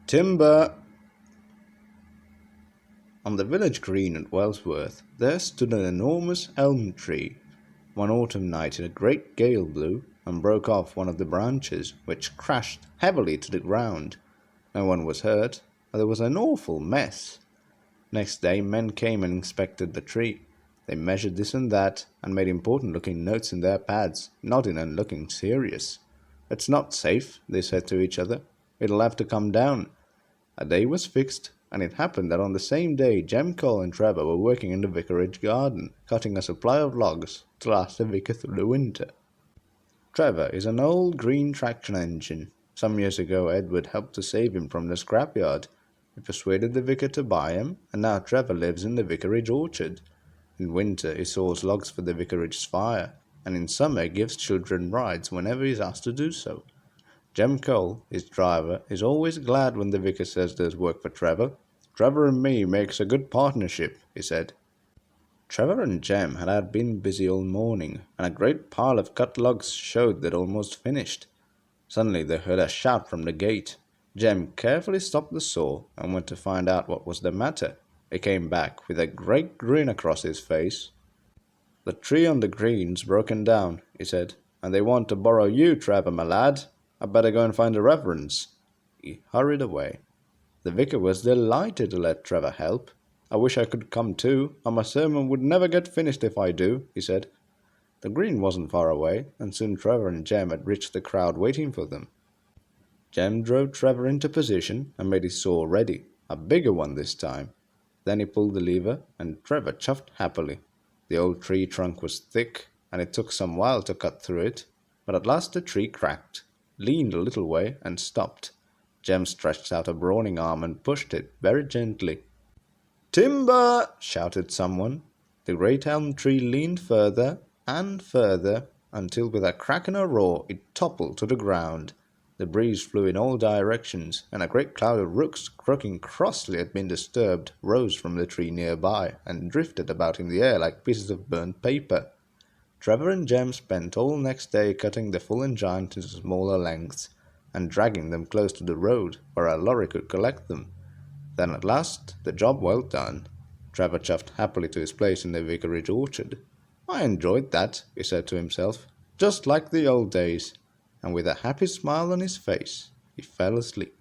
Timber! On the village green at Wellsworth there stood an enormous elm tree. One autumn night a great gale blew and broke off one of the branches, which crashed heavily to the ground. No one was hurt, but there was an awful mess. Next day men came and inspected the tree. They measured this and that, and made important-looking notes in their pads, nodding and looking serious. "It's not safe," they said to each other. "It'll have to come down." A day was fixed, and it happened that on the same day Jem Cole and Trevor were working in the vicarage garden, cutting a supply of logs to last the vicar through the winter. Trevor is an old green traction engine. Some years ago Edward helped to save him from the scrapyard. He persuaded the vicar to buy him, and now Trevor lives in the vicarage orchard. In winter he saws logs for the vicarage's fire, and in summer gives children rides whenever he is asked to do so. Jem Cole, his driver, is always glad when the vicar says there's work for Trevor. "Trevor and me makes a good partnership," he said. Trevor and Jem had been busy all morning, and a great pile of cut logs showed they'd almost finished. Suddenly they heard a shout from the gate. Jem carefully stopped the saw and went to find out what was the matter. He came back with a great grin across his face. "The tree on the green's broken down," he said, "and they want to borrow you, Trevor, my lad. I'd better go and find the reverends." He hurried away. The vicar was delighted to let Trevor help. "I wish I could come too, or my sermon would never get finished if I do," he said. The green wasn't far away, and soon Trevor and Jem had reached the crowd waiting for them. Jem drove Trevor into position and made his saw ready, a bigger one this time. Then he pulled the lever, and Trevor chuffed happily. The old tree trunk was thick, and it took some while to cut through it, but at last the tree cracked, leaned a little way, and stopped. Jem stretched out a brawny arm and pushed it very gently. "Timber!" shouted someone. The great elm tree leaned further and further, until with a crack and a roar it toppled to the ground. The breeze flew in all directions, and a great cloud of rooks, croaking crossly at being disturbed, rose from the tree nearby, and drifted about in the air like pieces of burnt paper. Trevor and Jem spent all next day cutting the fallen giant into smaller lengths, and dragging them close to the road, where a lorry could collect them. Then at last, the job well done. Trevor chuffed happily to his place in the vicarage orchard. "I enjoyed that," he said to himself, "just like the old days," and with a happy smile on his face, he fell asleep.